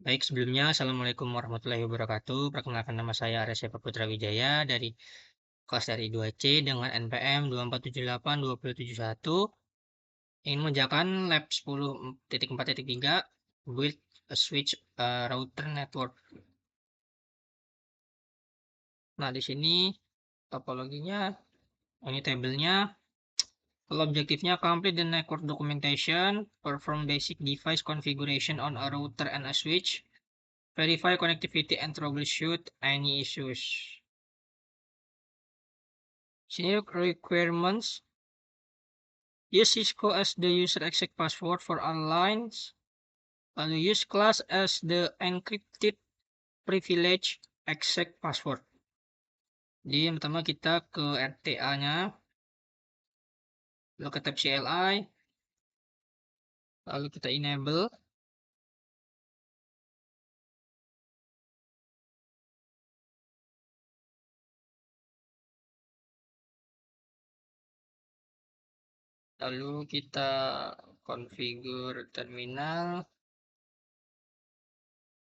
Baik, sebelumnya Assalamualaikum warahmatullahi wabarakatuh. Perkenalkan nama saya Aresya Putra Wijaya dari kelas dari 2C dengan NPM 24782071. Ingin mengerjakan lab 10.4.3 build a switch router network. Nah, di sini topologinya, ini tabelnya. Kalau objektifnya complete the network documentation, perform basic device configuration on a router and a switch, verify connectivity and troubleshoot any issues. Sini requirements, use Cisco as the user exec password for all lines, lalu use class as the encrypted privilege exec password. Jadi yang pertama kita ke RTA-nya, lalu ke tab CLI, lalu kita enable, lalu kita configure terminal,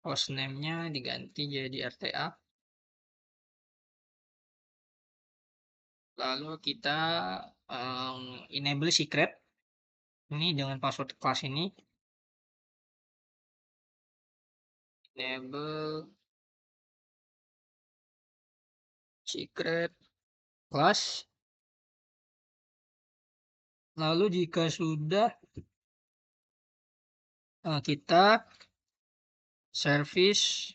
hostname-nya diganti jadi RTA, lalu kita enable secret ini dengan password kelas ini, enable secret class. Lalu jika sudah, kita service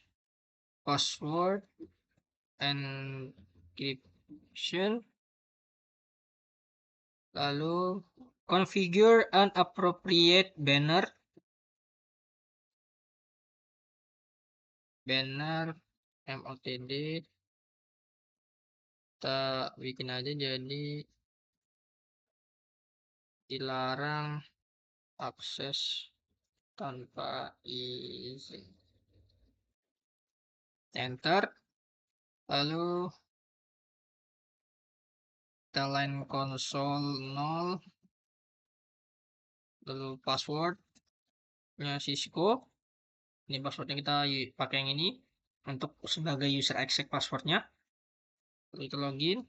password encryption, lalu configure an appropriate banner motd, kita bikin aja jadi dilarang akses tanpa izin, enter. Lalu kita line console 0, lalu passwordnya Cisco, ini passwordnya kita pakai yang ini untuk sebagai user exec passwordnya. Lalu kita login,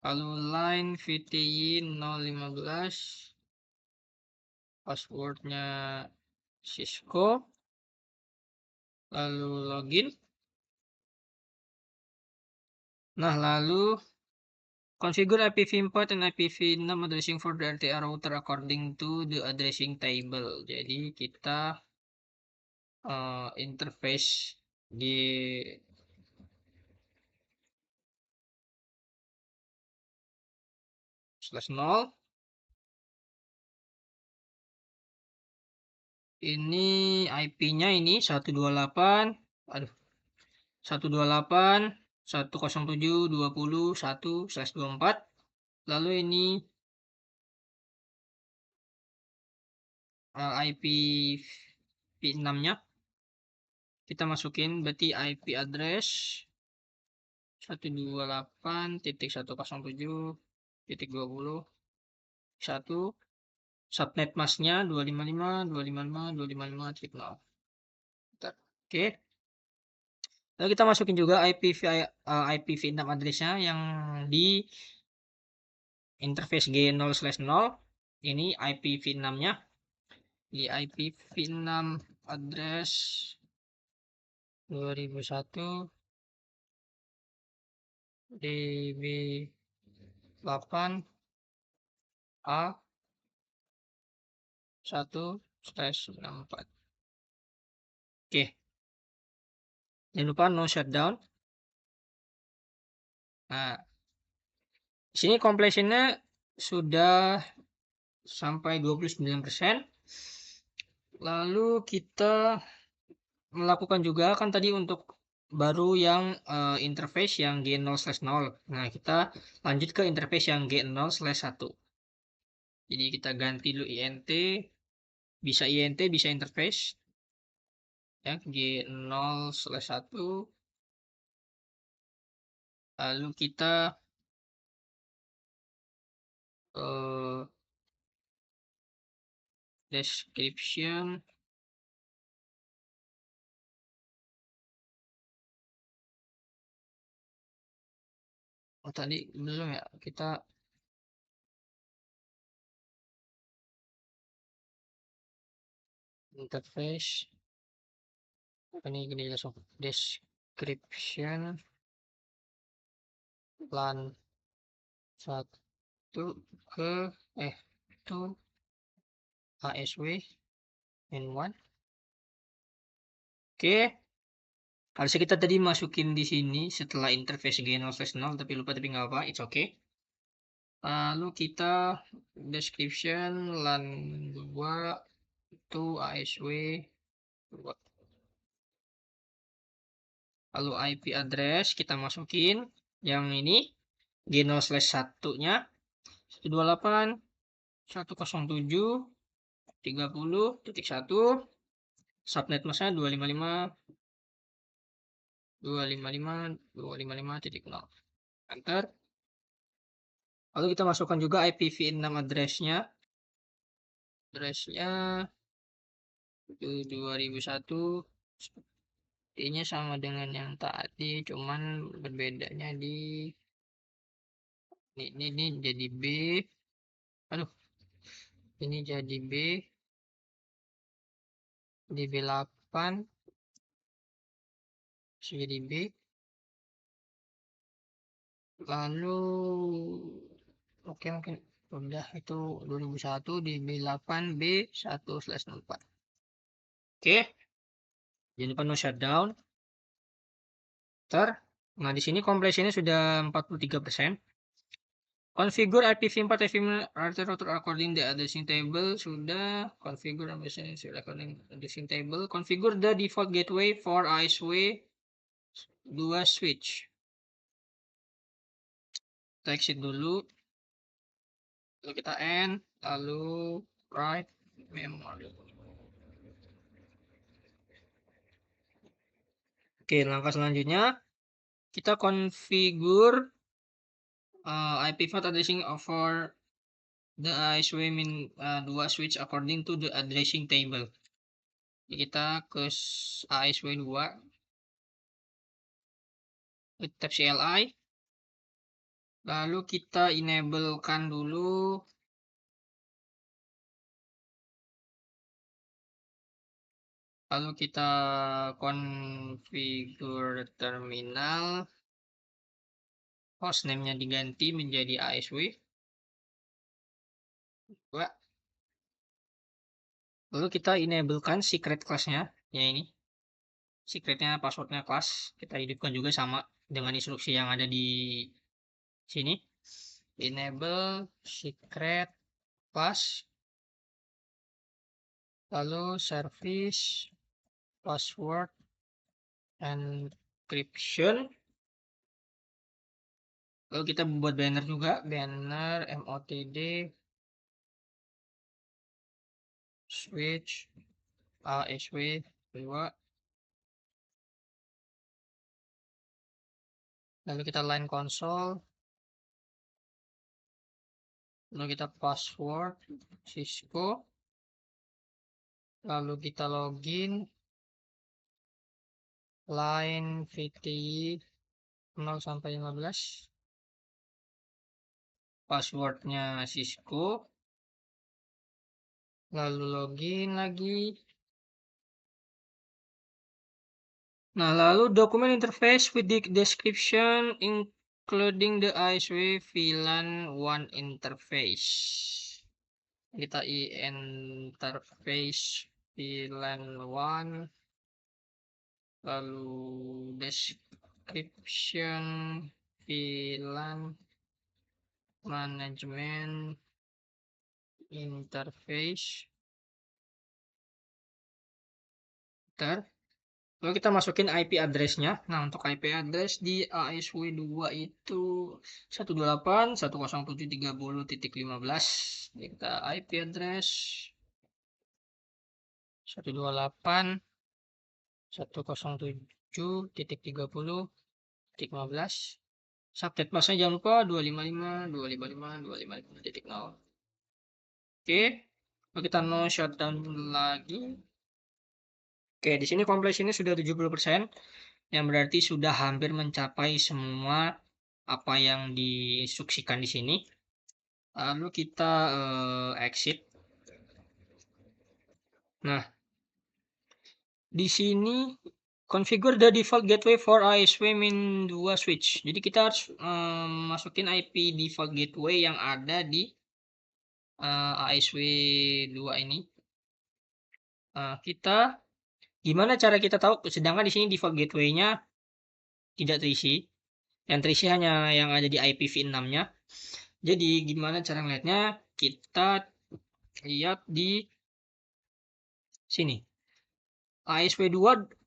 lalu line VTI 015, passwordnya Cisco, lalu login. Nah, lalu configure IPv4 and IPv6 addressing for the RTA router according to the addressing table. Jadi kita interface di /0. Ini IP-nya ini 128.107.20.1/24. Lalu ini IPv6-nya kita masukin, berarti IP address 128.107.20.1, subnet masknya 255.255.255.0. Oke. Lalu kita masukin juga IPv6 addressnya yang di interface G0/0. Ini IPv6-nya di IPv6 address 2001 db8 a 1/64. Oke, jangan lupa no shutdown. Nah, di sini completionnya sudah sampai 29%. Lalu kita melakukan juga kan tadi untuk baru yang interface yang G0/0. Nah, kita lanjut ke interface yang G0/1. Jadi kita ganti dulu INT, bisa INT, bisa interface. Ya, G0/1. Lalu kita description Oh, tadi belum ya, kita interface ini gini langsung description lan 1 ke to ASW in 1. Oke, harusnya kita tadi masukin di sini setelah interface g0/0, tapi lupa, tapi nggak apa, it's okay. Lalu kita description lan 2 to ASW 2. Lalu IP address kita masukin yang ini g0/1-nya 128.107.30.1, subnet masknya 255.255.255.0. Enter. Lalu kita masukkan juga IPv6 addressnya 2001. Ini sama dengan yang tadi, cuman berbedanya di ini jadi B. Aduh, ini jadi B di B8 jadi B. Lalu oke, mungkin udah itu 2001 di B8 B1/04. Oke, jangan lupa no shutdown. Nah di sini kompresinya sudah 43%. Configure IPv4 router according the addressing table sudah. Configure according addressing table. Configure the default gateway for ASW 2 switch. Kita exit dulu. Lalu kita end. Lalu write memory. Oke, langkah selanjutnya kita configure IPv4 addressing for the ASW 2 switch according to the addressing table. Jadi kita ke ASW 2 tab CLI, lalu kita enablekan dulu lalu kita configure terminal, hostname-nya diganti menjadi ASW 2. Lalu kita enablekan secret class-nya, ya ini secretnya, passwordnya kelas kita hidupkan juga sama dengan instruksi yang ada di sini. Enable secret class, lalu service password encryption. Lalu kita membuat banner juga, banner motd switch ASW 2. Lalu kita line console, lalu kita password Cisco, lalu kita login line VTI 0-15, passwordnya Cisco, lalu login lagi. Nah, lalu dokumen interface with the description including the ASW VLAN 1 interface. Kita interface VLAN 1, lalu description VLAN management interface. Lalu kita masukin IP address-nya. Nah, untuk IP address di ASW 2 itu 128.107.30.15. Jadi kita IP address 128.107.30.15. Subnet masknya jangan lupa 255.255.255.0. Oke, lalu kita no shutdown lagi. Oke, di sini kompresinya sudah 70%, yang berarti sudah hampir mencapai semua apa yang diinstruksikan di sini. Lalu kita exit. Nah, di sini configure the default gateway for ASW-2 switch. Jadi kita harus masukin IP default gateway yang ada di ASW2 ini. Kita gimana cara kita tahu? Sedangkan di sini default gateway-nya tidak terisi. Yang terisi hanya yang ada di IPv6-nya. Jadi gimana cara ngeliatnya? Kita lihat di sini. ASW2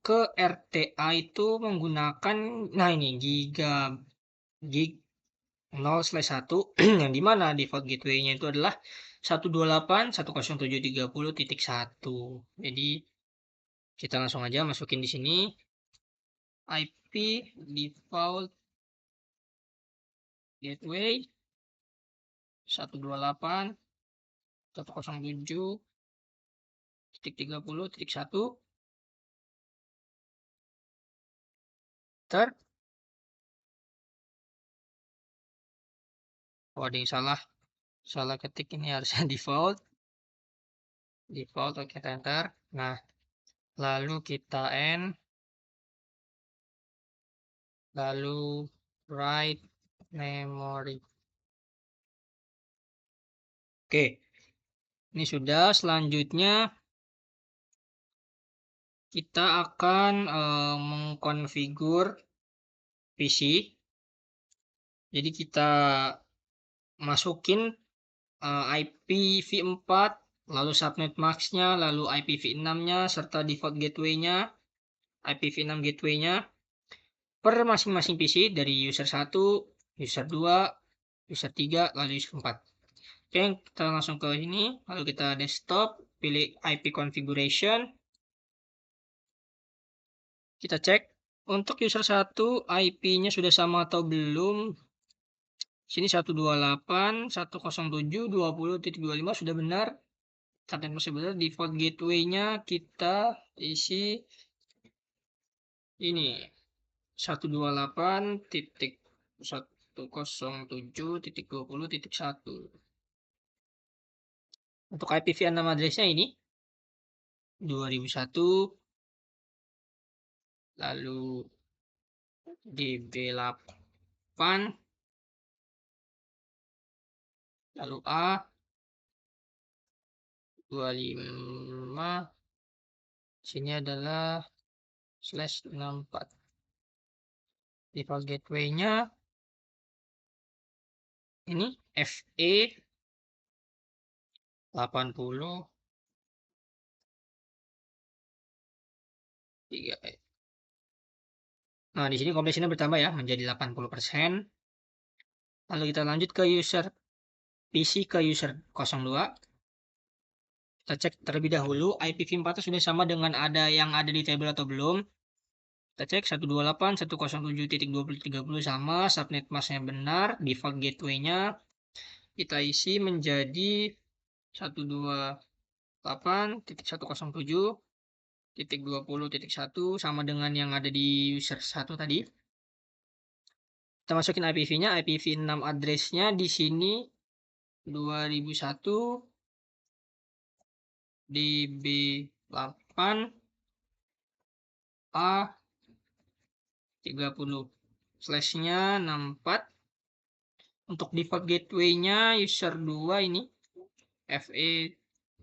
ke RTA itu menggunakan, nah ini gig 0/1 yang dimana default gateway-nya itu adalah 128.107.30.1. Jadi kita langsung aja masukin di sini IP default gateway 128.107.30.1. Ter oh, ada yang salah ketik, ini harusnya default oke, enter. Nah, lalu kita end, lalu write memory. Oke, ini sudah. Selanjutnya kita akan mengkonfigur PC. Jadi kita masukin IPv4, lalu subnet mask-nya, lalu IPv6-nya, serta default gateway-nya, IPv6 gateway-nya per masing-masing PC dari user 1, user 2, user 3, lalu user 4. Oke, kita langsung ke sini, lalu kita desktop, pilih IP configuration. Kita cek untuk user 1 IP-nya sudah sama atau belum. Sini 128.107.20.25 sudah benar. Subnet masih benar. Default gateway-nya kita isi ini 128.107.20.1. Untuk IPv6 address-nya ini 2001, lalu DB8, lalu A 25, sini adalah /64. Default gateway-nya ini FE 80 3. Nah, di sini kompresinya bertambah ya menjadi 80%. Lalu kita lanjut ke user PC ke user 02. Kita cek terlebih dahulu IPv4 sudah sama dengan yang ada di table atau belum. Kita cek 128.107.20.30 sama, subnet mask-nya benar, default gateway-nya kita isi menjadi 128.107.20.1 sama dengan yang ada di user 1 tadi. Kita masukin IPv-nya, IPv6 address-nya di sini 2001 DB8 A 30 /nya 64. Untuk default gateway-nya user 2 ini FE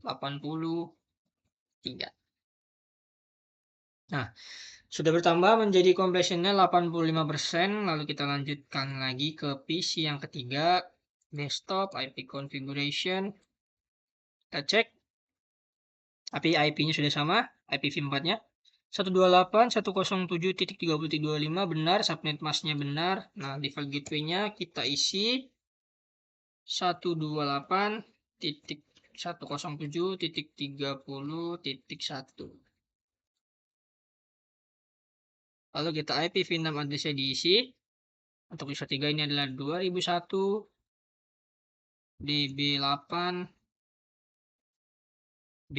83. Nah, sudah bertambah menjadi completion-nya 85%. Lalu kita lanjutkan lagi ke PC yang ketiga, desktop, IP configuration. Kita cek IP-nya sudah sama, IPv4-nya 128.107.30.25 benar, subnet mask-nya benar. Nah, default gateway-nya kita isi 128.107.30.1. Lalu kita IPv6 address-nya diisi. Untuk user 3 ini adalah 2001 DB8 B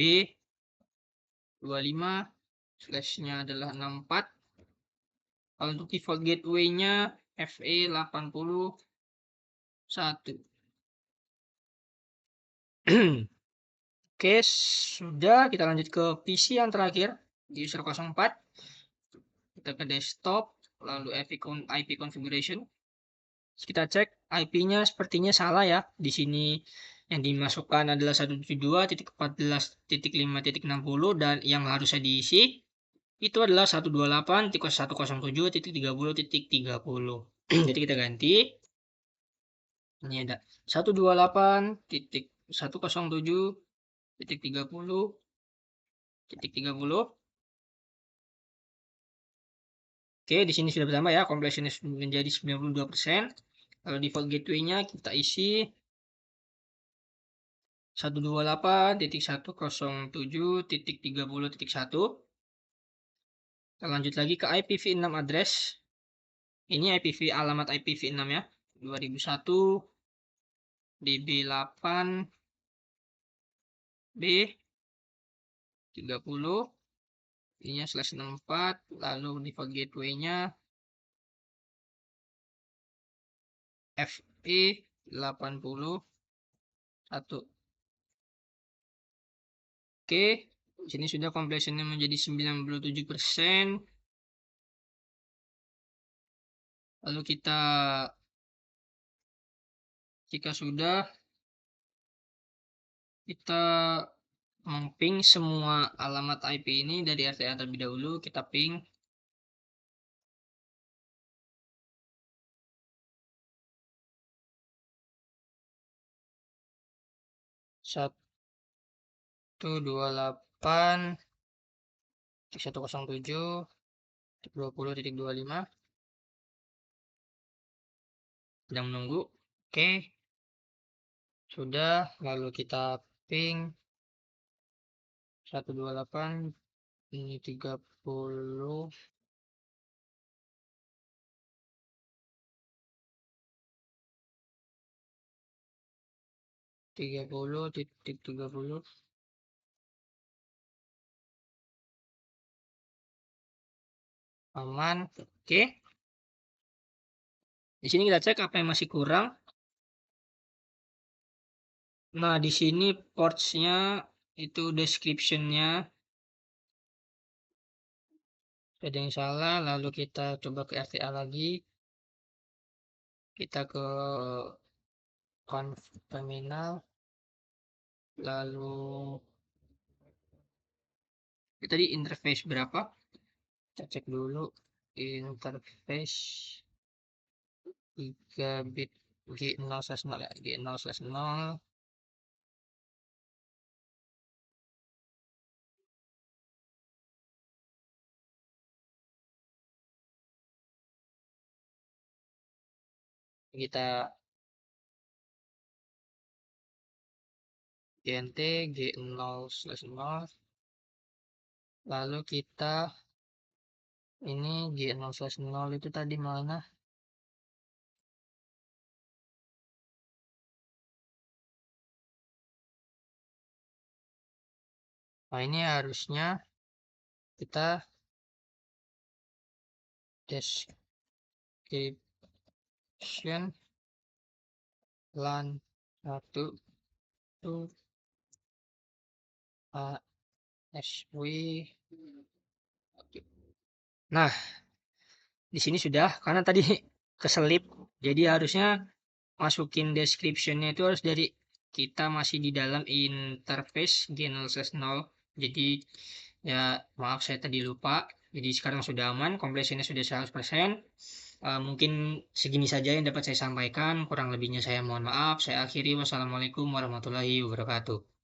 25 /nya adalah 64. Kalau untuk default gateway-nya FE 81. Oke, sudah. Kita lanjut ke PC yang terakhir di user 04. Kita ke desktop, lalu IP configuration. Kita cek IP-nya sepertinya salah ya. Di sini yang dimasukkan adalah 172.14.5.60 dan yang harusnya diisi itu adalah 128.107.30.30. Jadi kita ganti. Ini ada 128.107.30.30. Oke, di sini sudah bertambah ya, completionnya menjadi 92%. Kalau default gateway-nya kita isi 128.107.30.1. Kita lanjut lagi ke IPv6 address. Ini alamat IPv6 ya. 2001 DB8 B 30. Ininya /64, lalu default gateway-nya FE 81. Oke, sini sudah completion-nya menjadi 97%. Lalu jika sudah, kita meng-ping semua alamat IP ini dari RTA terlebih dahulu. Kita ping satu dua delapan 107.20.25. Sedang menunggu. Oke, sudah. Lalu kita ping 128 ini 30 30.30. Aman. Oke, di sini kita cek apa yang masih kurang. Nah, di sini ports-nya itu description-nya ada yang salah. Lalu kita coba ke RTA lagi. Kita ke conf terminal, lalu kita di interface berapa, kita cek dulu. Interface 3 bit G0/0 ya, G0/0. Kita GNT G0/0, lalu kita ini G0/0 itu tadi mana? Nah, ini harusnya kita description LAN 1 to ASW. Nah, di sini sudah, karena tadi keselip, jadi harusnya masukin description-nya itu harus dari kita masih di dalam interface G0/0. Jadi ya maaf saya tadi lupa. Jadi sekarang sudah aman, completion-nya sudah 100%. Mungkin segini saja yang dapat saya sampaikan, kurang lebihnya saya mohon maaf. Saya akhiri, wassalamualaikum warahmatullahi wabarakatuh.